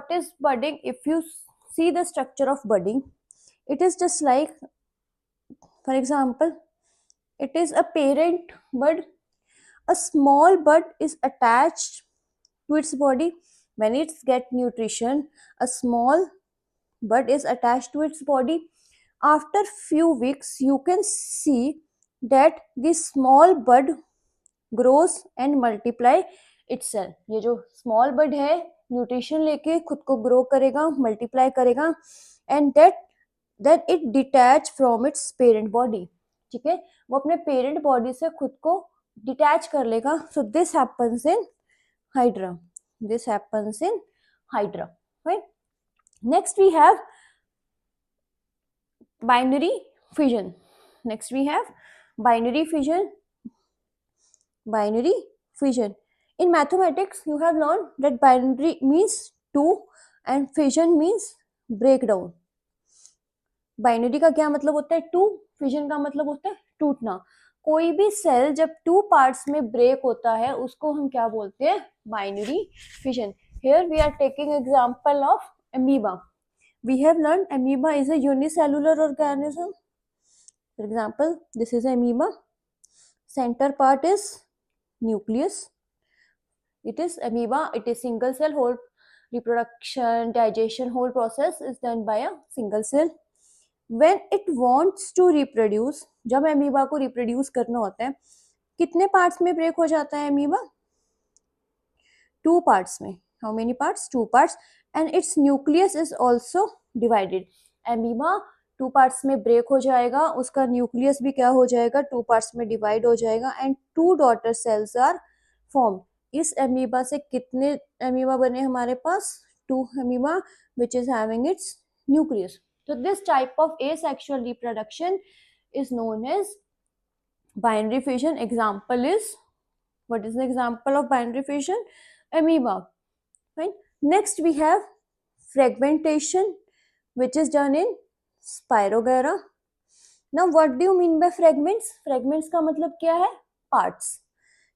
what is budding? If you see the structure of budding, it is just like, for example, it is a parent bud. A small bud is attached to its body. When it's get nutrition, a small bud is attached to its body. After few weeks, you can see that this small bud grows and multiply itself. ये जो small bud है, nutrition लेके खुद को grow करेगा, multiply करेगा, and that it detach from its parent body. ठीक है, वो अपने parent body से खुद को detach कर लेगा. So this happens in Hydra. This happens in Hydra. Right? Next we have binary fission. Next we have binary fission. Binary fission. In mathematics, you have learned that binary means 2 and fission means breakdown. Binary का क्या मतलब होता है? 2. Fission का मतलब होता है टूटना. कोई भी सेल जब 2 पार्ट्स में ब्रेक होता है उसको हम क्या बोलते हैं? Binary fission. Here we are taking example of amoeba. We have learned amoeba is a unicellular organism. For example, this is amoeba. Center part is nucleus. It is amoeba. It is single cell. Whole reproduction, digestion, whole process is done by a single cell. When it wants to reproduce, जब amoeba को reproduce करना होता है, कितने parts में break हो जाता है amoeba? 2 parts में. How many parts? 2 parts. And its nucleus is also divided. Amoeba 2 parts में break हो जाएगा, उसका nucleus भी क्या हो जाएगा? 2 parts में divide हो जाएगा, and 2 daughter cells are formed. इस amoeba से कितने amoeba बने हमारे पास? 2 amoeba, which is having its nucleus. So this type of asexual reproduction is known as binary fission. Example is, what is the example of binary fission? Amoeba. Right? Next we have fragmentation, which is done in Spirogyra. Now what do you mean by fragments? Fragments का मतलब क्या है? Parts.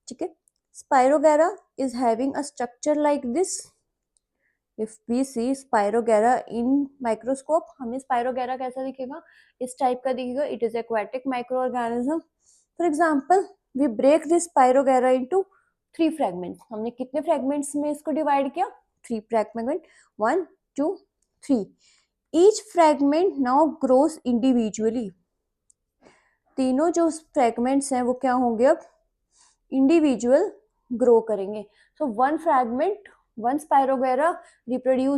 ठीक है? Spirogyra is having a structure like this. If we see Spirogyra in microscope, हमें Spirogyra कैसा दिखेगा? इस टाइप का दिखेगा. It is aquatic microorganism. For example, we break this Spirogyra into 3 fragments. हमने कितने fragments में इसको divide किया? 3 fragments. 1, 2, 3. Each fragment now grows individually. तीनों जो fragments हैं वो क्या होंगे? अब individual grow करेंगे. So one fragment, one Spirogyra reproduce